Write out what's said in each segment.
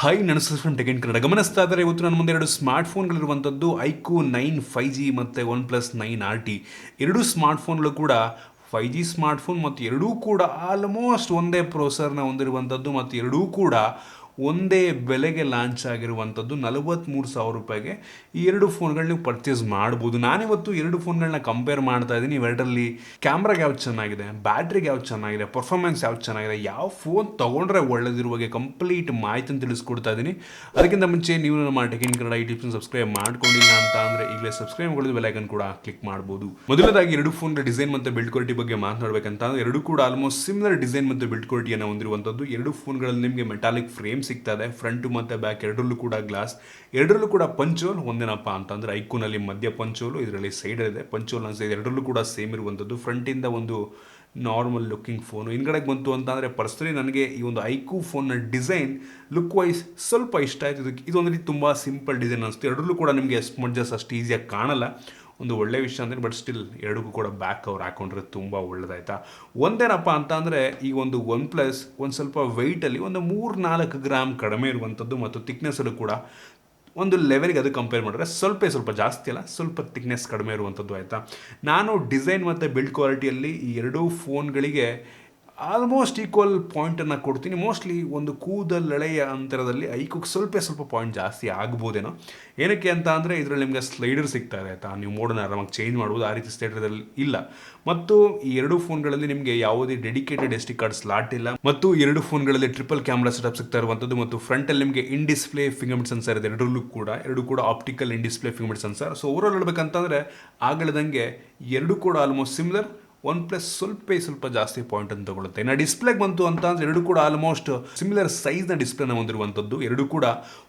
Hi ನನ್ನ tech in Kannada ಗಮನಿಸ್ತಾ ಇದ್ದಾರೆ. ಇವತ್ತು ನನ್ನ ಮುಂದೆ ಎರಡು ಸ್ಮಾರ್ಟ್ಫೋನ್ಗಳಿರುವಂಥದ್ದು iQOO9 5G ಮತ್ತು OnePlus 9RT. ಎರಡೂ ಸ್ಮಾರ್ಟ್ಫೋನ್ಗಳು ಕೂಡ 5G ಸ್ಮಾರ್ಟ್ಫೋನ್ ಮತ್ತು ಎರಡೂ ಕೂಡ ಆಲ್ಮೋಸ್ಟ್ ಒಂದೇ ಪ್ರೊಸೆಸರ್ನ ಹೊಂದಿರುವಂಥದ್ದು ಮತ್ತು ಎರಡೂ ಕೂಡ ಒಂದೇ ಬೆಲೆಗೆ ಲಾಂಚ್ ಆಗಿರುವಂಥದ್ದು 43,000 ರೂಪಾಯಿಗೆ ಈ ಎರಡು ಫೋನ್ಗಳು ನೀವು ಪರ್ಚೇಸ್ ಮಾಡ್ಬೋದು. ನಾನಿವತ್ತು ಎರಡು ಫೋನ್ಗಳನ್ನ ಕಂಪೇರ್ ಮಾಡ್ತಾ ಇದ್ದೀನಿ. ಇವೆರಡರಲ್ಲಿ ಕ್ಯಾಮ್ರಾಗೆ ಯಾವ್ದು ಚೆನ್ನಾಗಿದೆ, ಬ್ಯಾಟ್ರಿಗೆ ಯಾವ್ದು ಚೆನ್ನಾಗಿದೆ, ಪರ್ಫಾರ್ಮೆನ್ಸ್ ಯಾವ್ದು ಚೆನ್ನಾಗಿದೆ, ಯಾವ ಫೋನ್ ತೊಗೊಂಡ್ರೆ ಒಳ್ಳೆದಿರುವಾಗೆ ಕಂಪ್ಲೀಟ್ ಮಾಹಿತಿನ ತಿಳಿಸ್ಕೊಡ್ತಾ ಇದ್ದೀನಿ. ಅದಕ್ಕಿಂತ ಮುಂಚೆ ನೀವು ನಮ್ಮ ಟೆಕ್ ಇನ್ ಕನ್ನಡ ಯೂಟ್ಯೂಬ್ನ ಸಬ್ಸ್ಕ್ರೈಬ್ ಮಾಡ್ಕೊಂಡಿಲ್ಲ ಅಂತ ಅಂದರೆ ಈಗಲೇ ಸಬ್ಸ್ಕ್ರೈಬ್ ಮಾಡಿದ ಬೆಲ್ ಐಕನ್ ಕೂಡ ಕ್ಲಿಕ್ ಮಾಡ್ಬೋದು. ಮೊದಲದಾಗಿ ಎರಡು ಫೋನ್ಗಳ ಡಿಸೈನ್ ಮತ್ತು ಬಿಲ್ಡ್ ಕ್ವಾಲಿಟಿ ಬಗ್ಗೆ ಮಾತನಾಡಬೇಕಂತ ಅಂದರೆ ಎರಡು ಕೂಡ ಆಲ್ಮೋಸ್ಟ್ ಸಿಮಿಲರ್ ಡಿಸೈನ್ ಮತ್ತು ಬಿಲ್ಡ್ ಕ್ವಾಲಿಟಿಯನ್ನು ಹೊಂದಿರುವಂಥದ್ದು. ಎರಡು ಫೋನ್ಗಳಲ್ಲಿ ನಿಮಗೆ ಮೆಟಾಲಿಕ್ ಫ್ರೇಮ್ ಸಿಗ್ತಾ ಇದೆ. ಫ್ರಂಟ್ ಮತ್ತು ಬ್ಯಾಕ್ ಎರಡರಲ್ಲೂ ಕೂಡ ಗ್ಲಾಸ್, ಎರಡರಲ್ಲೂ ಕೂಡ ಪಂಚೋಲ್. ಒಂದೇನಪ್ಪ ಅಂತಂದರೆ ಐಕ್ಯೂನಲ್ಲಿ ಮಧ್ಯ ಪಂಚೋಲು, ಇದರಲ್ಲಿ ಸೈಡ್ ಇದೆ ಪಂಚೋಲ್ ಅನ್ಸಿದೆ. ಎರಡರಲ್ಲೂ ಕೂಡ ಸೇಮ್ ಇರುವಂಥದ್ದು. ಫ್ರಂಟಿಂದ ಒಂದು ನಾರ್ಮಲ್ ಲುಕ್ಕಿಂಗ್ ಫೋನು. ಹಿಂದ್ಗಡೆಗೆ ಬಂತು ಅಂತಂದರೆ ಪರ್ಸನಲಿ ನನಗೆ ಈ ಒಂದು iQOO ಫೋನ್ನ ಡಿಸೈನ್ ಲುಕ್ ವೈಸ್ ಸ್ವಲ್ಪ ಇಷ್ಟ ಆಯಿತು. ಇದೊಂದು ರೀತಿ ತುಂಬ ಸಿಂಪಲ್ ಡಿಸೈನ್ ಅನಿಸ್ತು. ಎರಡರಲ್ಲೂ ಕೂಡ ನಿಮಗೆ ಸ್ಮಡ್ಜಸ್ ಅಷ್ಟು ಈಸಿಯಾಗಿ ಕಾಣಲ್ಲ. ಒಂದು ಒಳ್ಳೆ ವಿಷಯ ಅಂದರೆ ಬಟ್ ಸ್ಟಿಲ್ ಎರಡಕ್ಕೂ ಕೂಡ ಬ್ಯಾಕ್ ಕವರ್ ಹಾಕೊಂಡ್ರೆ ತುಂಬ ಒಳ್ಳೆದಾಯ್ತಾ. ಒಂದೇನಪ್ಪ ಅಂತ ಅಂದರೆ ಈ ಒಂದು ಒನ್ ಪ್ಲಸ್ ಒಂದು ಸ್ವಲ್ಪ ವೆಯ್ಟಲ್ಲಿ ಒಂದು 3-4 ಗ್ರಾಮ್ ಕಡಿಮೆ ಇರುವಂಥದ್ದು ಮತ್ತು ಥಿಕ್ನೆಸ್ಸಲ್ಲೂ ಕೂಡ ಒಂದು ಲೆವೆಲ್ಗೆ ಅದು ಕಂಪೇರ್ ಮಾಡಿದ್ರೆ ಸ್ವಲ್ಪ ಜಾಸ್ತಿ ಅಲ್ಲ, ಸ್ವಲ್ಪ ಥಿಕ್ನೆಸ್ ಕಡಿಮೆ ಇರುವಂಥದ್ದು ಆಯಿತಾ. ನಾನು ಡಿಸೈನ್ ಮತ್ತು ಬಿಲ್ಡ್ ಕ್ವಾಲಿಟಿಯಲ್ಲಿ ಈ ಎರಡೂ ಫೋನ್ಗಳಿಗೆ ಆಲ್ಮೋಸ್ಟ್ ಈಕ್ವಲ್ ಪಾಯಿಂಟನ್ನು ಕೊಡ್ತೀನಿ. ಮೋಸ್ಟ್ಲಿ ಒಂದು ಕೂದಲೆಳೆಯ ಅಂತರದಲ್ಲಿ ಐಕ್ಯೂಗೆ ಸ್ವಲ್ಪ ಪಾಯಿಂಟ್ ಜಾಸ್ತಿ ಆಗ್ಬೋದೇನೋ. ಏನಕ್ಕೆ ಅಂತ ಅಂದರೆ ಇದರಲ್ಲಿ ನಿಮಗೆ ಸ್ಲೈಡರ್ ಸಿಗ್ತಾ ಇದೆ ಆಯಿತಾ. ನೀವು ಮೋಡನ್ನು ಆರಾಮಾಗಿ ಚೇಂಜ್ ಮಾಡ್ಬೋದು. ಆ ರೀತಿ ಸ್ಲೈಡರಲ್ಲಿ ಇಲ್ಲ. ಮತ್ತು ಈ ಎರಡು ಫೋನ್ಗಳಲ್ಲಿ ನಿಮಗೆ ಯಾವುದೇ ಡೆಡಿಕೇಟೆಡ್ SD ಕಾರ್ಡ್ ಸ್ಲಾಟ್ ಇಲ್ಲ. ಮತ್ತು ಎರಡು ಫೋನ್ಗಳಲ್ಲಿ ಟ್ರಿಪಲ್ ಕ್ಯಾಮ್ರಾ ಸೆಟಪ್ ಸಿಗ್ತಾ ಇರುವಂಥದ್ದು. ಮತ್ತು ಫ್ರಂಟಲ್ಲಿ ನಿಮಗೆ ಇನ್ ಡಿಸ್ಪ್ಲೇ ಫಿಂಗರ್ಪ್ರಿಂಟ್ ಸೆನ್ಸರ್ ಇದೆ. ಎರಡು ಕೂಡ optical in display fingerprint sensor. So overall ಹೇಳ್ಬೇಕಂತಂದರೆ ಆಗಲದಂಗೆ ಎರಡು ಕೂಡ ಆಲ್ಮೋಸ್ಟ್ ಸಿಮಿಲರ್. ಒನ್ ಪ್ಲಸ್ ಸ್ವಲ್ಪ ಜಾಸ್ತಿ ಪಾಯಿಂಟ್ ಅಂತ ತಗೊಳುತ್ತೆ. ಇನ್ನು ಡಿಸ್ಪ್ಲೇಗೆ ಬಂತು ಅಂತ ಅಂದರೆ ಎರಡು ಕೂಡ ಆಲ್ಮೋಸ್ಟ್ ಸಿಮಿಲರ್ ಸೈಜ್ನ ಡಿಸ್ಪ್ಲೇನ ಹೊಂದಿರುವಂಥದ್ದು. ಎರಡು ಕೂಡ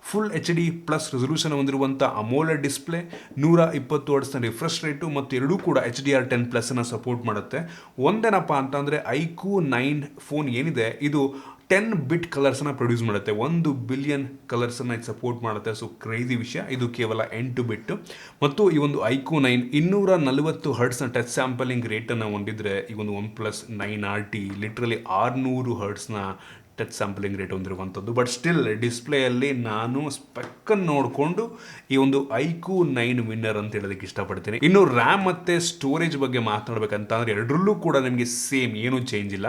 ಫುಲ್ HD+ ರೆಸಲ್ಯೂಷನ್ ಹೊಂದಿರುವಂಥ ಅಮೋಲೆಡ್ ಡಿಸ್ಪ್ಲೇ, 120 ಹರ್ಟ್ಸ್ನ ರಿಫ್ರೆಶ್ ರೇಟು ಮತ್ತು ಎರಡೂ ಕೂಡ HDR10+ ಸಪೋರ್ಟ್ ಮಾಡುತ್ತೆ. ಒಂದೇನಪ್ಪ ಅಂತಂದರೆ iQOO9 ಫೋನ್ ಏನಿದೆ ಇದು 10 ಬಿಟ್ ಕಲರ್ಸನ್ನು ಪ್ರೊಡ್ಯೂಸ್ ಮಾಡುತ್ತೆ. 1 ಬಿಲಿಯನ್ ಕಲರ್ಸನ್ನು ಇದು ಸಪೋರ್ಟ್ ಮಾಡುತ್ತೆ. ಸೊ ಕ್ರೇಜಿ ವಿಷಯ. ಇದು ಕೇವಲ 8 ಬಿಟ್ಟು. ಮತ್ತು ಈ ಒಂದು iQOO9 240 ಹರ್ಟ್ಸ್ನ ಟಚ್ ಸ್ಯಾಂಪಲಿಂಗ್ ರೇಟನ್ನು ಹೊಂದಿದ್ರೆ ಈ ಒಂದು OnePlus 9RT ಲಿಟ್ರಲಿ 600 ಹರ್ಟ್ಸ್ನ ಟಚ್ ಸ್ಯಾಂಪಲಿಂಗ್ ರೇಟ್ ಹೊಂದಿರುವಂಥದ್ದು. ಬಟ್ ಸ್ಟಿಲ್ ಡಿಸ್ಪ್ಲೇಯಲ್ಲಿ ನಾನು ಸ್ಪೆಕ್ಕನ್ನು ನೋಡಿಕೊಂಡು ಈ ಒಂದು iQOO9 ವಿನ್ನರ್ ಅಂತ ಹೇಳೋದಕ್ಕೆ ಇಷ್ಟಪಡ್ತೀನಿ. ಇನ್ನು ರ್ಯಾಮ್ ಮತ್ತು ಸ್ಟೋರೇಜ್ ಬಗ್ಗೆ ಮಾತನಾಡಬೇಕಂತ ಅಂದರೆ ಎರಡರಲ್ಲೂ ಕೂಡ ನಿಮಗೆ ಸೇಮ್ ಏನೂ ಚೇಂಜ್ ಇಲ್ಲ.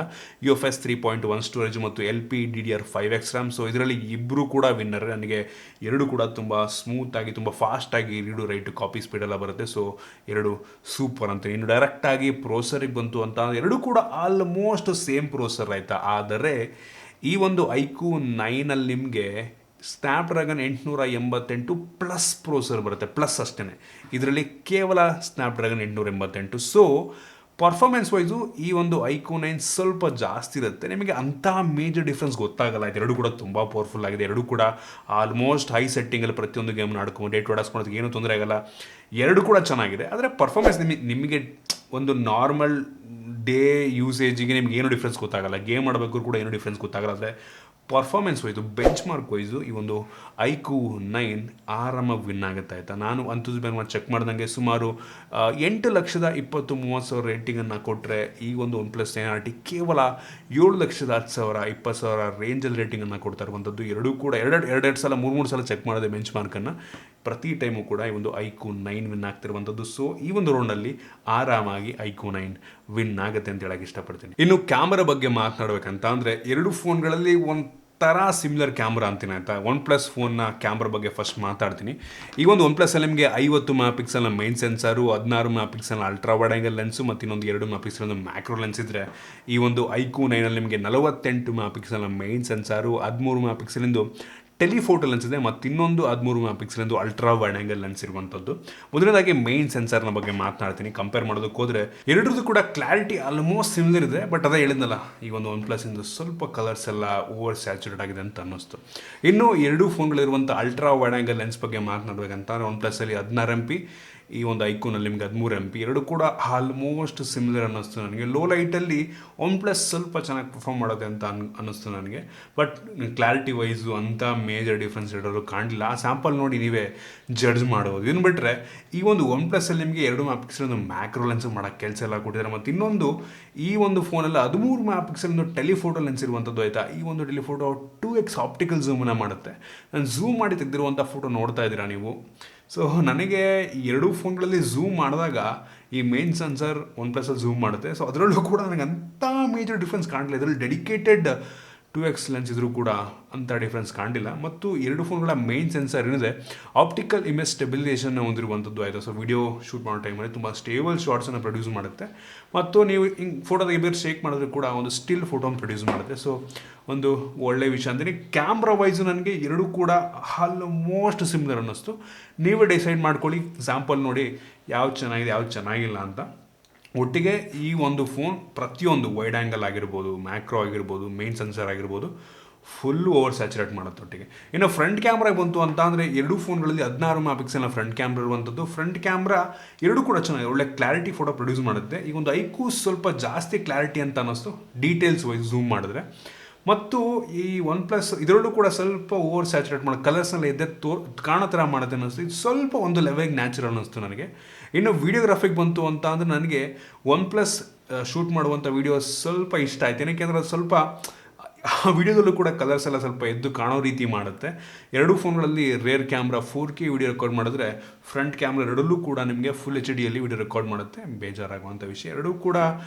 UFS 3.1 ಸ್ಟೋರೇಜ್ ಮತ್ತು LPDDR5X ರ್ಯಾಮ್. ಸೊ ಇದರಲ್ಲಿ ಇಬ್ಬರು ಕೂಡ ವಿನ್ನರ್. ನನಗೆ ಎರಡು ಕೂಡ ತುಂಬ ಸ್ಮೂತಾಗಿ ತುಂಬ ಫಾಸ್ಟಾಗಿ ರೀಡು ರೈಟು ಕಾಪಿ ಸ್ಪೀಡೆಲ್ಲ ಬರುತ್ತೆ. ಸೊ ಎರಡು ಸೂಪರ್ ಅಂತೀನಿ. ಇನ್ನು ಡೈರೆಕ್ಟಾಗಿ ಪ್ರೋಸರಿಗೆ ಬಂತು ಅಂತ ಎರಡು ಕೂಡ ಆಲ್ಮೋಸ್ಟ್ ಸೇಮ್ ಪ್ರೋಸರ್ ಆಯಿತಾ. ಆದರೆ ಈ ಒಂದು iQOO9 ನಿಮಗೆ ಸ್ನ್ಯಾಪ್ಡ್ರ್ಯಾಗನ್ 888 ಪ್ಲಸ್ ಪ್ರೋಸರ್ ಬರುತ್ತೆ. ಪ್ಲಸ್ ಅಷ್ಟೇ. ಇದರಲ್ಲಿ ಕೇವಲ ಸ್ನ್ಯಾಪ್ಡ್ರ್ಯಾಗನ್ 888. ಸೊ ಪರ್ಫಾರ್ಮೆನ್ಸ್ ವೈಸು ಈ ಒಂದು iQOO9 ಸ್ವಲ್ಪ ಜಾಸ್ತಿ ಇರುತ್ತೆ. ನಿಮಗೆ ಅಂಥ ಮೇಜರ್ ಡಿಫ್ರೆನ್ಸ್ ಗೊತ್ತಾಗಲ್ಲ. ಎರಡು ಕೂಡ ತುಂಬ ಪವರ್ಫುಲ್ ಆಗಿದೆ. ಎರಡು ಕೂಡ ಆಲ್ಮೋಸ್ಟ್ ಹೈ ಸೆಟ್ಟಿಂಗಲ್ಲಿ ಪ್ರತಿಯೊಂದು ಗೇಮ್ನ ಆಡ್ಕೊಂಡು ಡೇಟ್ ಆಡಿಸ್ಕೊಳೋದಕ್ಕೆ ಏನೂ ತೊಂದರೆ ಆಗಲ್ಲ. ಎರಡು ಕೂಡ ಚೆನ್ನಾಗಿದೆ. ಆದರೆ ಪರ್ಫಾರ್ಮೆನ್ಸ್ ನಿಮಗೆ ಒಂದು ನಾರ್ಮಲ್ ಡೇ ಯೂಸೇಜಿಗೆ ನಿಮ್ಗೆ ಏನು ಡಿಫ್ರೆನ್ಸ್ ಗೊತ್ತಾಗಲ್ಲ. ಗೇಮ್ ಆಡಬೇಕು ಕೂಡ ಏನು ಡಿಫ್ರೆನ್ಸ್ ಗೊತ್ತಾಗಲ್ಲ. ಆದರೆ performance wise bench mark wise ಈ ಒಂದು iQOO9 ಆರಾಮಾಗಿ ವಿನ್ ಆಗುತ್ತೆ ಆಯಿತಾ. ನಾನು Antutu Score ಚೆಕ್ ಮಾಡ್ದಂಗೆ ಸುಮಾರು 8,20,30,30,000 ರೇಟಿಂಗನ್ನು ಕೊಟ್ಟರೆ ಈ ಒಂದು OnePlus 9RT ಕೇವಲ 7,10,000 20,000 ರೇಂಜಲ್ಲಿ ರೇಟಿಂಗನ್ನು ಕೊಡ್ತಾ ಇರುವಂಥದ್ದು. ಎರಡೂ ಕೂಡ ಎರಡು ಸಲ 3 ಸಲ ಚೆಕ್ ಮಾಡಿದೆ ಬೆಂಚ್ ಮಾರ್ಕನ್ನು. ಪ್ರತಿ ಟೈಮು ಕೂಡ ಈ ಒಂದು iQOO9 ವಿನ್ ಆಗ್ತಿರುವಂಥದ್ದು. ಸೊ ಈ ಒಂದು ರೌಂಡಲ್ಲಿ ಆರಾಮಾಗಿ iQOO9 ವಿನ್ ಆಗುತ್ತೆ ಅಂತ ಹೇಳಕ್ಕೆ ಇಷ್ಟಪಡ್ತೀನಿ. ಇನ್ನು ಕ್ಯಾಮರಾ ಬಗ್ಗೆ ಮಾತನಾಡಬೇಕಂತ ಅಂದರೆ ಎರಡು ಫೋನ್ಗಳಲ್ಲಿ ಒಂಥರ ಸಿಮಿಲರ್ ಕ್ಯಾಮ್ರಾ ಅಂತೀನಿ ಆಯಿತಾ. OnePlus ಫೋನ್ನ ಕ್ಯಾಮ್ರಾ ಬಗ್ಗೆ ಫಸ್ಟ್ ಮಾತಾಡ್ತೀನಿ. ಈ ಒಂದು OnePlusಲ್ಲಿ ನಿಮಗೆ 50 ಮೆಗಾಪಿಕ್ಸೆಲ್ನ ಮೈನ್ ಸೆನ್ಸರು, 16 ಮೆಗಾಪಿಕ್ಸೆಲ್ನ ಅಲ್ಟ್ರಾ ವೈಡ್ ಆ್ಯಂಗಲ್ ಲೆನ್ಸು ಮತ್ತು ಇನ್ನೊಂದು 2 ಮೆಗಾಪಿಕ್ಸೆಲ್ನ ಮ್ಯಾಕ್ರೋ ಲೆನ್ಸ್ ಇದ್ದರೆ ಈ ಒಂದು iQOO9 ನಿಮಗೆ 48 ಮೆಗಾಪಿಕ್ಸೆಲ್ನ ಮೈನ್ ಸೆನ್ಸಾರು, 13 ಮೆಗಾಪಿಕ್ಸೆಲಿಂದು ಟೆಲಿಫೋಟೋ ಲೆನ್ಸ್ ಇದೆ ಮತ್ತು ಇನ್ನೊಂದು 13 ಮೆಗಾಪಿಕ್ಸೆಲಿಂದು ಅಲ್ಟ್ರಾ ವೈಡ್ ಆ್ಯಂಗಲ್ ಲೆನ್ಸ್ ಇರುವಂಥದ್ದು. ಮೊದಲನೇದಾಗಿ ಮೈನ್ ಸೆನ್ಸರ್ನ ಬಗ್ಗೆ ಮಾತನಾಡ್ತೀನಿ. ಕಂಪೇರ್ ಮಾಡೋದಕ್ಕೆ ಹೋದರೆ ಎರಡರದ್ದು ಕೂಡ ಕ್ಲಾರಿಟಿ ಆಲ್ಮೋಸ್ಟ್ ಸಿಮಿಲರ್ ಇದೆ. ಬಟ್ ಅದೇ ಹೇಳಿದ್ನಲ್ಲ, ಈ ಒಂದು OnePlus ಸ್ವಲ್ಪ ಕಲರ್ಸ್ ಎಲ್ಲ ಓವರ್ ಸ್ಯಾಚುರೇಟ್ ಆಗಿದೆ ಅಂತ ಅನ್ನಿಸ್ತು. ಇನ್ನು ಎರಡು ಫೋನ್ಗಳಿರುವಂಥ ಅಲ್ಟ್ರಾ ವೈಡ್ ಆ್ಯಂಗಲ್ ಲೆನ್ಸ್ ಬಗ್ಗೆ ಮಾತನಾಡಬೇಕಂತ OnePlusಲ್ಲಿ 16 MP, ಈ ಒಂದು ಐಕ್ಯೂನಲ್ಲಿ ನಿಮಗೆ 13 MP, ಎರಡು ಕೂಡ ಆಲ್ಮೋಸ್ಟ್ ಸಿಮಿಲರ್ ಅನ್ನಿಸ್ತು ನನಗೆ. ಲೋ ಲೈಟಲ್ಲಿ OnePlus ಸ್ವಲ್ಪ ಚೆನ್ನಾಗಿ ಪರ್ಫಾರ್ಮ್ ಮಾಡೋದೆ ಅಂತ ಅನ್ನಿಸ್ತು ನನಗೆ. ಬಟ್ ಕ್ಲಾರಿಟಿ ವೈಸು ಅಂಥ ಮೇಜರ್ ಡಿಫ್ರೆನ್ಸ್ ಎರಡರೂ ಕಾಣಲಿಲ್ಲ. ಆ ಸ್ಯಾಂಪಲ್ ನೋಡಿ ನೀವೇ ಜಡ್ಜ್ ಮಾಡ್ಬೋದು. ಇನ್ನು ಬಿಟ್ಟರೆ ಈ ಒಂದು OnePlusಲ್ಲಿ ನಿಮಗೆ 2 MP ಒಂದು ಮ್ಯಾಕ್ರೋ ಲೆನ್ಸ್ ಮಾಡೋಕ್ಕೆ ಕೆಲಸ ಎಲ್ಲ ಕೊಟ್ಟಿದ್ದಾರೆ. ಮತ್ತು ಇನ್ನೊಂದು ಈ ಒಂದು ಫೋನಲ್ಲಿ 13 MP ಒಂದು ಟೆಲಿಫೋಟೋ ಲೆನ್ಸ್ ಇರುವಂಥದ್ದು ಆಯಿತಾ. ಈ ಒಂದು ಟೆಲಿಫೋಟೋ 2x ಆಪ್ಟಿಕಲ್ ಝೂಮನ್ನು ಮಾಡುತ್ತೆ. ನಾನು ಝೂಮ್ ಮಾಡಿ ತೆಗೆದಿರುವಂಥ ಫೋಟೋ ನೋಡ್ತಾ ಇದ್ದೀರಾ ನೀವು. ಸೊ ನನಗೆ ಈ ಎರಡೂ ಫೋನ್ಗಳಲ್ಲಿ ಝೂಮ್ ಮಾಡಿದಾಗ ಈ ಮೇನ್ ಸೆನ್ಸರ್ OnePlusಲ್ಲಿ ಝೂಮ್ ಮಾಡುತ್ತೆ. ಸೊ ಅದರಲ್ಲೂ ಕೂಡ ನನಗೆ ಅಂಥ ಮೇಜರ್ ಡಿಫ್ರೆನ್ಸ್ ಕಾಣಲಿಲ್ಲ. ಇದರಲ್ಲಿ ಡೆಡಿಕೇಟೆಡ್ 2x ಲೆನ್ಸ್ ಇದ್ರೂ ಕೂಡ ಅಂಥ ಡಿಫ್ರೆನ್ಸ್ ಕಾಣಲಿಲ್ಲ. ಮತ್ತು ಎರಡು ಫೋನ್ಗಳ ಮೇನ್ ಸೆನ್ಸರ್ ಏನಿದೆ ಆಪ್ಟಿಕಲ್ ಇಮೇಜ್ ಸ್ಟೆಬಿಲೈಸೇಷನ್ ಹೊಂದಿರುವಂಥದ್ದು ಆಯಿತು. ಸೊ ವಿಡಿಯೋ ಶೂಟ್ ಮಾಡೋ ಟೈಮಲ್ಲಿ ತುಂಬ ಸ್ಟೇಬಲ್ ಶಾರ್ಟ್ಸನ್ನು ಪ್ರೊಡ್ಯೂಸ್ ಮಾಡುತ್ತೆ. ಮತ್ತು ನೀವು ಹಿಂಗೆ ಫೋಟೋ ತೆಗೆದು ಶೇಕ್ ಮಾಡಿದ್ರೆ ಕೂಡ ಒಂದು ಸ್ಟಿಲ್ ಫೋಟೋನ ಪ್ರೊಡ್ಯೂಸ್ ಮಾಡುತ್ತೆ. ಸೊ ಒಂದು ಒಳ್ಳೆಯ ವಿಷಯ ಅಂತೀನಿ. ಕ್ಯಾಮ್ರಾ ವೈಸು ನನಗೆ ಎರಡೂ ಕೂಡ ಆಲ್ಮೋಸ್ಟ್ ಸಿಮಿಲರ್ ಅನ್ನಿಸ್ತು. ನೀವೇ ಡಿಸೈಡ್ ಮಾಡ್ಕೊಳ್ಳಿ, ಸ್ಯಾಂಪಲ್ ನೋಡಿ ಯಾವ್ದು ಚೆನ್ನಾಗಿದೆ ಯಾವ್ದು ಚೆನ್ನಾಗಿಲ್ಲ ಅಂತ. ಒಟ್ಟಿಗೆ ಈ ಒಂದು ಫೋನ್ ಪ್ರತಿಯೊಂದು ವೈಡ್ ಆ್ಯಂಗಲ್ ಆಗಿರ್ಬೋದು, ಮ್ಯಾಕ್ರೋ ಆಗಿರ್ಬೋದು, ಮೇನ್ ಸೆನ್ಸರ್ ಆಗಿರ್ಬೋದು, ಫುಲ್ಲು ಓವರ್ ಸ್ಯಾಚುರೇಟ್ ಮಾಡುತ್ತೆ ಒಟ್ಟಿಗೆ. ಇನ್ನು ಫ್ರಂಟ್ ಕ್ಯಾಮ್ರಾಗೆ ಬಂತು ಅಂತ ಅಂದರೆ ಎರಡೂ ಫೋನ್ಗಳಲ್ಲಿ 16 MP ಫ್ರಂಟ್ ಕ್ಯಾಮ್ರಾ ಇರುವಂಥದ್ದು. ಫ್ರಂಟ್ ಕ್ಯಾಮ್ರಾ ಎರಡೂ ಕೂಡ ಚೆನ್ನಾಗಿದೆ, ಒಳ್ಳೆ ಕ್ಲಾರಿಟಿ ಫೋಟೋ ಪ್ರೊಡ್ಯೂಸ್ ಮಾಡುತ್ತೆ. ಈಗ ಒಂದು iQOO ಸ್ವಲ್ಪ ಜಾಸ್ತಿ ಕ್ಲಾರಿಟಿ ಅಂತ ಅನ್ನಿಸ್ತು ಡೀಟೇಲ್ಸ್ ವೈಸ್ ಝೂಮ್ ಮಾಡಿದ್ರೆ. ಮತ್ತು ಈ OnePlus ಇದರಲ್ಲೂ ಕೂಡ ಸ್ವಲ್ಪ ಓವರ್ ಸ್ಯಾಚುರೇಟ್ ಮಾಡಿ ಕಲರ್ಸ್ನೆಲ್ಲ ಎದ್ದೆ ಕಾಣೋ ಥರ ಮಾಡುತ್ತೆ ಅನ್ನಿಸ್ತು. ಇದು ಸ್ವಲ್ಪ ಒಂದು ಲೆವೆಲ್ಗೆ ನ್ಯಾಚುರಲ್ ಅನ್ನಿಸ್ತು ನನಗೆ. ಇನ್ನು ವೀಡಿಯೋಗ್ರಾಫಿಗೆ ಬಂತು ಅಂತ ಅಂದರೆ ನನಗೆ OnePlus ಶೂಟ್ ಮಾಡುವಂಥ ವೀಡಿಯೋಸ್ ಸ್ವಲ್ಪ ಇಷ್ಟ ಆಯ್ತು. ಏನಕ್ಕೆ ಅದು ಸ್ವಲ್ಪ ಆ ವಿಡಿಯೋದಲ್ಲೂ ಕೂಡ ಕಲರ್ಸ್ ಎಲ್ಲ ಸ್ವಲ್ಪ ಎದ್ದು ಕಾಣೋ ರೀತಿ ಮಾಡುತ್ತೆ. ಎರಡೂ ಫೋನ್ಗಳಲ್ಲಿ rear camera 4K video record ಮಾಡಿದ್ರೆ ಫ್ರಂಟ್ ಕ್ಯಾಮ್ರಾ ಎರಡಲ್ಲೂ ಕೂಡ ನಿಮಗೆ ಫುಲ್ HD ವಿಡಿಯೋ ರೆಕಾರ್ಡ್ ಮಾಡುತ್ತೆ. ಬೇಜಾರಾಗುವಂಥ ವಿಷಯ. ಎರಡೂ ಕೂಡ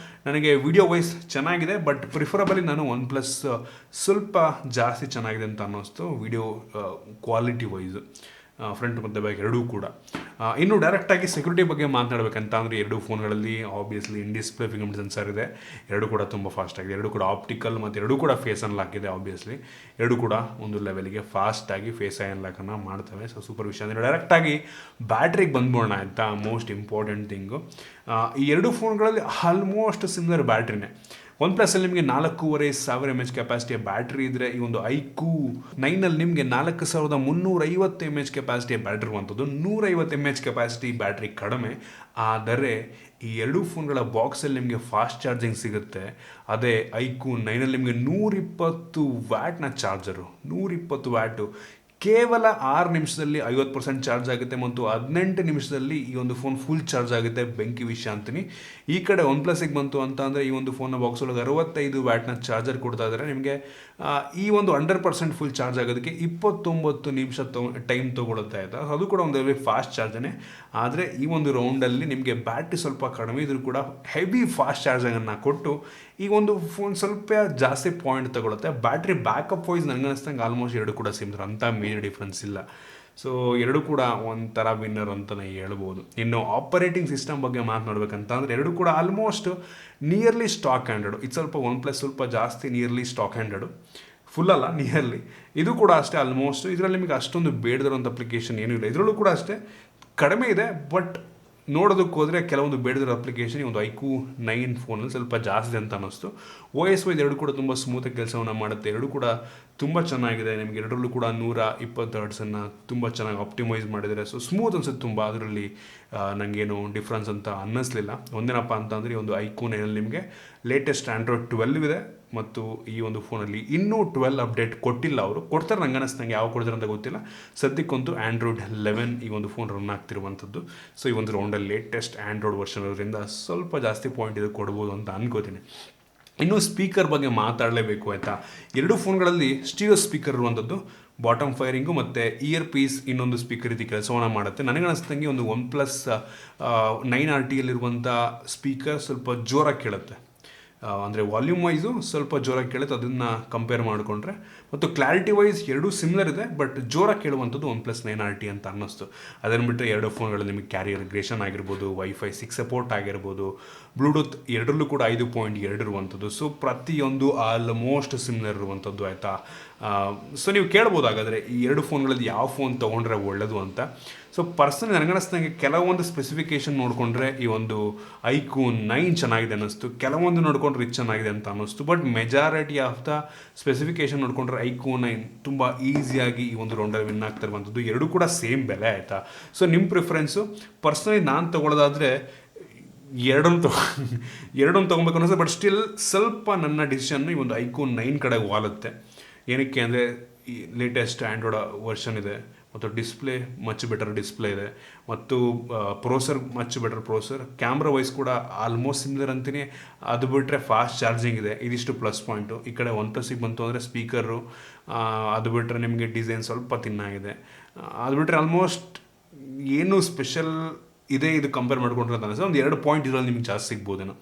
ನನಗೆ ವಿಡಿಯೋ ವೈಸ್ ಚೆನ್ನಾಗಿದೆ. ಬಟ್ ಪ್ರಿಫರಬಲಿ ನಾನು OnePlus ಸ್ವಲ್ಪ ಜಾಸ್ತಿ ಚೆನ್ನಾಗಿದೆ ಅಂತ ಅನ್ನಿಸ್ತು ವಿಡಿಯೋ ಕ್ವಾಲಿಟಿ ವೈಸು, ಫ್ರಂಟ್ ಮತ್ತು ಬ್ಯಾಕ್ ಎರಡೂ ಕೂಡ. ಇನ್ನು ಡೈರೆಕ್ಟಾಗಿ ಸೆಕ್ಯೂರಿಟಿ ಬಗ್ಗೆ ಮಾತನಾಡಬೇಕಂತ ಅಂದರೆ ಎರಡೂ ಫೋನ್ಗಳಲ್ಲಿ obviously in display fingerprint sensor ಇದೆ. ಎರಡೂ ಕೂಡ ತುಂಬ ಫಾಸ್ಟ್ ಆಗಿದೆ. ಎರಡೂ ಕೂಡ ಆಪ್ಟಿಕಲ್ ಮತ್ತು ಎರಡೂ ಕೂಡ ಫೇಸ್ ಅನ್ಲಾಕ್ ಇದೆ. ಆಬ್ವಿಯಸ್ಲಿ ಎರಡೂ ಕೂಡ ಒಂದು ಲೆವೆಲ್ಗೆ ಫಾಸ್ಟಾಗಿ ಫೇಸ್ ಅನ್ಲಾಕನ್ನು ಮಾಡ್ತವೆ. ಸೊ ಸೂಪರ್ ವಿಷಯ. ಅಂದರೆ ಡೈರೆಕ್ಟಾಗಿ ಬ್ಯಾಟ್ರಿಗೆ ಬಂದ್ಬೋಣ ಅಂತ ಮೋಸ್ಟ್ ಇಂಪಾರ್ಟೆಂಟ್ ಥಿಂಗು. ಈ ಎರಡು ಫೋನ್ಗಳಲ್ಲಿ ಆಲ್ಮೋಸ್ಟ್ ಸಿಮಿಲರ್ ಬ್ಯಾಟ್ರಿನೇ. OnePlusಲ್ಲಿ ನಿಮಗೆ 4500 mAh ಕೆಪಾಸಿಟಿಯ ಬ್ಯಾಟ್ರಿ ಇದ್ದರೆ ಈ ಒಂದು iQOO9ನಲ್ಲಿ ನಿಮಗೆ 4350 mAh ಕೆಪಾಸಿಟಿಯ ಬ್ಯಾಟ್ರಿ ಇರುವಂಥದ್ದು. 150 mAh ಕೆಪಾಸಿಟಿ ಬ್ಯಾಟ್ರಿ ಕಡಿಮೆ. ಆದರೆ ಈ ಎರಡೂ ಫೋನ್ಗಳ ಬಾಕ್ಸಲ್ಲಿ ನಿಮಗೆ ಫಾಸ್ಟ್ ಚಾರ್ಜಿಂಗ್ ಸಿಗುತ್ತೆ. ಅದೇ iQOO9ನಲ್ಲಿ ನಿಮಗೆ 120 ವ್ಯಾಟ್ನ ಚಾರ್ಜರು, 120 ವ್ಯಾಟು ಕೇವಲ 6 ನಿಮಿಷದಲ್ಲಿ 50% ಚಾರ್ಜ್ ಆಗುತ್ತೆ. ಮತ್ತು 18 ನಿಮಿಷದಲ್ಲಿ ಈ ಒಂದು ಫೋನ್ ಫುಲ್ ಚಾರ್ಜ್ ಆಗುತ್ತೆ. ಬೆಂಕಿ ವಿಷಯ ಅಂತೀನಿ. ಈ ಕಡೆ OnePlusಗೆ ಬಂತು ಅಂತ ಅಂದರೆ ಈ ಒಂದು ಫೋನ್ನ ಬಾಕ್ಸ್ ಒಳಗೆ 65 ವ್ಯಾಟ್ನ ಚಾರ್ಜರ್ ಕೊಡ್ತಾ ಇದ್ದಾರೆ. ನಿಮಗೆ ಈ ಒಂದು 100% ಫುಲ್ ಚಾರ್ಜ್ ಆಗೋದಕ್ಕೆ 29 ನಿಮಿಷ ಟೈಮ್ ತೊಗೊಳುತ್ತೆ ಆಯಿತಾ. ಅದು ಕೂಡ ಒಂದು ಫಾಸ್ಟ್ ಚಾರ್ಜನೇ. ಆದರೆ ಈ ಒಂದು ರೌಂಡಲ್ಲಿ ನಿಮಗೆ ಬ್ಯಾಟ್ರಿ ಸ್ವಲ್ಪ ಕಡಿಮೆ ಇದ್ರೂ ಕೂಡ ಹೆವಿ ಫಾಸ್ಟ್ ಚಾರ್ಜನ್ನು ಕೊಟ್ಟು ಈ ಒಂದು ಫೋನ್ ಸ್ವಲ್ಪ ಜಾಸ್ತಿ ಪಾಯಿಂಟ್ ತಗೊಳುತ್ತೆ. ಬ್ಯಾಟ್ರಿ ಬ್ಯಾಕಪ್ ವೈಸ್ ನನಗೆ ಅನಿಸ್ತಂಗೆ ಆಲ್ಮೋಸ್ಟ್ ಎರಡು ಕೂಡ ಸಿಮಿಲರ್, ಅಂಥ ಮೇಜರ್ ಡಿಫ್ರೆನ್ಸ್ ಇಲ್ಲ. ಸೊ ಎರಡು ಕೂಡ ಒಂಥರ ವಿನ್ನರ್ ಅಂತಲೇ ಹೇಳ್ಬೋದು. ಇನ್ನು ಆಪರೇಟಿಂಗ್ ಸಿಸ್ಟಮ್ ಬಗ್ಗೆ ಮಾತನಾಡಬೇಕಂತ ಅಂದರೆ ಎರಡು ಕೂಡ ಆಲ್ಮೋಸ್ಟ್ ನಿಯರ್ಲಿ ಸ್ಟಾಕ್ ಹ್ಯಾಂಡೆಡು. ಇದು ಸ್ವಲ್ಪ OnePlus ಸ್ವಲ್ಪ ಜಾಸ್ತಿ ನಿಯರ್ಲಿ ಸ್ಟಾಕ್ ಹ್ಯಾಂಡೆಡು, ಫುಲ್ ಅಲ್ಲ ನಿಯರ್ಲಿ. ಇದು ಕೂಡ ಅಷ್ಟೇ ಆಲ್ಮೋಸ್ಟ್. ಇದರಲ್ಲಿ ನಿಮಗೆ ಅಷ್ಟೊಂದು ಬೇಡದಿರೋಂಥ ಅಪ್ಲಿಕೇಶನ್ ಏನೂ ಇಲ್ಲ. ಇದರಲ್ಲೂ ಕೂಡ ಅಷ್ಟೇ ಕಡಿಮೆ ಇದೆ. ಬಟ್ ನೋಡೋದಕ್ಕೆ ಹೋದರೆ ಕೆಲವೊಂದು ಬೇಡದಿರೋ ಅಪ್ಲಿಕೇಶನ್ ಒಂದು iQOO9 ಫೋನಲ್ಲಿ ಸ್ವಲ್ಪ ಜಾಸ್ತಿ ಅಂತ ಅನ್ನಿಸ್ತು. OS ವೈಸ್ ಎರಡು ಕೂಡ ತುಂಬ ಸ್ಮೂತಾಗಿ ಕೆಲಸವನ್ನು ಮಾಡುತ್ತೆ. ಎರಡು ಕೂಡ ತುಂಬ ಚೆನ್ನಾಗಿದೆ. ನಿಮಗೆ ಎರಡರಲ್ಲೂ ಕೂಡ 120 ಹರ್ಟ್ಸನ್ನು ತುಂಬ ಚೆನ್ನಾಗಿ ಆಪ್ಟಿಮೈಸ್ ಮಾಡಿದ್ದಾರೆ. ಸೊ ಸ್ಮೂತ್ ಅನ್ಸುತ್ತೆ ತುಂಬ. ಅದರಲ್ಲಿ ನನಗೇನು ಡಿಫ್ರೆನ್ಸ್ ಅಂತ ಅನ್ನಿಸ್ಲಿಲ್ಲ. ಒಂದೇನಪ್ಪ ಅಂತಂದರೆ ಈ ಒಂದು iQOO9ನಲ್ಲಿ ನಿಮಗೆ ಲೇಟೆಸ್ಟ್ Android 12 ಇದೆ. ಮತ್ತು ಈ ಒಂದು ಫೋನಲ್ಲಿ ಇನ್ನೂ 12 ಅಪ್ಡೇಟ್ ಕೊಟ್ಟಿಲ್ಲ. ಅವರು ಕೊಡ್ತಾರೆ ನಂಗೆ ಅನ್ನಿಸ್ದಂಗೆ, ಯಾವ ಕೊಡ್ತಾರೆ ಅಂತ ಗೊತ್ತಿಲ್ಲ. ಸದ್ಯಕ್ಕಂತೂ Android 11 ಈ ಒಂದು ಫೋನ್ ರನ್ ಆಗ್ತಿರುವಂಥದ್ದು. ಸೊ ಈ ಒಂದು ರೌಂಡಲ್ಲಿ ಲೇಟೆಸ್ಟ್ ಆ್ಯಂಡ್ರಾಯ್ಡ್ ವರ್ಷನ್ ಇರೋದ್ರಿಂದ ಸ್ವಲ್ಪ ಜಾಸ್ತಿ ಪಾಯಿಂಟ್ ಇದು ಕೊಡ್ಬೋದು ಅಂತ ಅನ್ಕೋತೀನಿ. ಇನ್ನು ಸ್ಪೀಕರ್ ಬಗ್ಗೆ ಮಾತಾಡಲೇಬೇಕು ಆಯಿತಾ. ಎರಡೂ ಫೋನ್ಗಳಲ್ಲಿ ಸ್ಟೀರಿಯೋ ಸ್ಪೀಕರ್ ಇರುವಂಥದ್ದು, ಬಾಟಮ್ ಫೈರಿಂಗು ಮತ್ತು ಇಯರ್ ಪೀಸ್ ಇನ್ನೊಂದು ಸ್ಪೀಕರ್ ರೀತಿ ಕೆಲಸವನ್ನು ಮಾಡುತ್ತೆ. ನನಗೆ ಅನಿಸ್ತಂಗೆ ಒಂದು OnePlus 9RTಯಲ್ಲಿರುವಂಥ ಸ್ಪೀಕರ್ ಸ್ವಲ್ಪ ಜೋರಾಗಿ ಕೇಳುತ್ತೆ. ಅಂದರೆ ವಾಲ್ಯೂಮ್ ವೈಸು ಸ್ವಲ್ಪ ಜೋರಾಗಿ ಕೇಳುತ್ತೆ ಅದನ್ನು ಕಂಪೇರ್ ಮಾಡಿಕೊಂಡ್ರೆ. ಮತ್ತು ಕ್ಲಾರಿಟಿ ವೈಸ್ ಎರಡೂ ಸಿಮಿಲರ್ ಇದೆ. ಬಟ್ ಜೋರಾಗಿ ಕೇಳುವಂಥದ್ದು OnePlus 9RT ಅಂತ ಅನ್ನಿಸ್ತು. ಅದನ್ನು ಬಿಟ್ಟರೆ ಎರಡು ಫೋನ್ಗಳಲ್ಲಿ ನಿಮಗೆ ಕ್ಯಾರಿಯರ್ ಗ್ರೇಷನ್ ಆಗಿರ್ಬೋದು, Wi-Fi 6 ಸಪೋರ್ಟ್ ಆಗಿರ್ಬೋದು, ಬ್ಲೂಟೂತ್ ಎರಡರಲ್ಲೂ ಕೂಡ 5.2 ಇರುವಂಥದ್ದು. ಸೊ ಪ್ರತಿಯೊಂದು ಆಲ್ಮೋಸ್ಟ್ ಸಿಮಿಲರ್ ಇರುವಂಥದ್ದು ಆಯಿತಾ. ಸೊ ನೀವು ಕೇಳ್ಬೋದು ಹಾಗಾದರೆ ಈ ಎರಡು ಫೋನ್ಗಳಲ್ಲಿ ಯಾವ ಫೋನ್ ತೊಗೊಂಡ್ರೆ ಒಳ್ಳೆಯದು ಅಂತ. ಸೊ ಪರ್ಸನಲಿ ನನಗನ್ನಿಸ್ದಂಗೆ ಕೆಲವೊಂದು ಸ್ಪೆಸಿಫಿಕೇಷನ್ ನೋಡಿಕೊಂಡ್ರೆ ಈ ಒಂದು iQOO9 ಚೆನ್ನಾಗಿದೆ ಅನ್ನಿಸ್ತು. ಕೆಲವೊಂದು ನೋಡಿಕೊಂಡ್ರೆ ಇದು ಚೆನ್ನಾಗಿದೆ ಅಂತ ಅನ್ನಿಸ್ತು. But majority of the specification ನೋಡಿಕೊಂಡ್ರೆ iQOO9 ತುಂಬ ಈಸಿಯಾಗಿ ಈ ಒಂದು ರೌಂಡಲ್ಲಿ ವಿನ್ ಆಗ್ತಾ ಇರುವಂಥದ್ದು. ಎರಡೂ ಕೂಡ ಸೇಮ್ ಬೆಲೆ ಆಯಿತಾ. ಸೊ ನಿಮ್ಮ ಪ್ರಿಫರೆನ್ಸು. ಪರ್ಸ್ನಲಿ ನಾನು ತೊಗೊಳ್ಳೋದಾದರೆ ಎರಡನ್ನು ತೊಗೊಬೇಕು ಅನ್ನಿಸ್ತದೆ, ಬಟ್ ಸ್ಟಿಲ್ ಸ್ವಲ್ಪ ನನ್ನ ಡಿಸಿಷನ್ನು ಈ ಒಂದು iQOO9 ಕಡೆಗೆ ವಾಲುತ್ತೆ. ಏನಕ್ಕೆ ಅಂದರೆ ಈ ಲೇಟೆಸ್ಟ್ ಆ್ಯಂಡ್ರಾಯ್ಡ್ ವರ್ಷನ್ ಇದೆ, ಮತ್ತು ಡಿಸ್ಪ್ಲೇ ಮಚ್ ಬೆಟರ್ ಡಿಸ್ಪ್ಲೇ ಇದೆ, ಮತ್ತು processor much better processor. Camera wise ಕೂಡ ಆಲ್ಮೋಸ್ಟ್ ಸಿಮಿಲರ್ ಅಂತೀನಿ. ಅದು ಬಿಟ್ಟರೆ ಫಾಸ್ಟ್ ಚಾರ್ಜಿಂಗ್ ಇದೆ, ಇದಿಷ್ಟು ಪ್ಲಸ್ ಪಾಯಿಂಟು. ಈ ಕಡೆ OnePlusಗೆ ಬಂತು ಅಂದರೆ ಸ್ಪೀಕರು, ಅದು ಬಿಟ್ಟರೆ ನಿಮಗೆ ಡಿಸೈನ್ ಸ್ವಲ್ಪ ತಿನ್ನಾಗಿದೆ. ಅದು ಬಿಟ್ಟರೆ ಆಲ್ಮೋಸ್ಟ್ ಏನು ಸ್ಪೆಷಲ್ ಇದೆ ಇದು ಕಂಪೇರ್ ಮಾಡ್ಕೊಂಡ್ರೆ ಅಂತ ಅನಿಸ್ತದೆ. ಒಂದು 2 ಪಾಯಿಂಟ್ ಇದರಲ್ಲಿ ನಿಮ್ಗೆ ಜಾಸ್ತಿ ಸಿಗ್ಬೋದೇನೋ.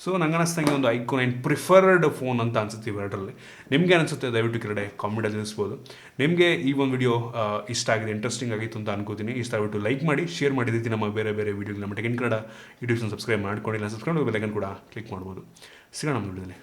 ಸೊ ನಂಗೆ ಅನ್ನಿಸ್ತಂಗೆ ಒಂದು iQOO9 ಪ್ರಿಫರ್ಡ್ ಫೋನ್ ಅಂತ ಅನಿಸುತ್ತೆ ಇವೆರಡರಲ್ಲಿ. ನಿಮಗೆ ಅನಿಸುತ್ತೆ ದಯವಿಟ್ಟು ಕೆಳಗಡೆ ಕಾಮೆಂಟಲ್ಲಿ ತಿಳಿಸ್ಬೋದು. ನಿಮಗೆ ಈ ಒಂದು ವಿಡಿಯೋ ಇಷ್ಟ ಆಗಿದೆ, ಇಂಟ್ರೆಸ್ಟಿಂಗ್ ಆಗಿತ್ತು ಅಂತ ಅನ್ಕೋತೀನಿ. ಇಷ್ಟ ಆಗಿಬಿಟ್ಟು ಲೈಕ್ ಮಾಡಿ, ಶೇರ್ ಮಾಡಿದ್ದೀವಿ. ನಮ್ಮ ಬೇರೆ ವೀಡಿಯೋಗಳು ನಮ್ಮ ಟೆಕ್ ಇನ್ ಕನ್ನಡ ಯೂಟ್ಯೂಬ್ನ ಸಬ್ಸ್ಕ್ರೈಬ್ ಮಾಡ್ಕೊಂಡಿಲ್ಲ, ಸಬ್ಸ್ಕ್ರೈಬ್ ಬೆಲ್ ಐಕಾನ್ ಕೂಡ ಕ್ಲಿಕ್ ಮಾಡ್ಬೋದು. ಸಿಗೋಣ ನಮ್ಮ ವಿಡಿಯೋದಲ್ಲಿ.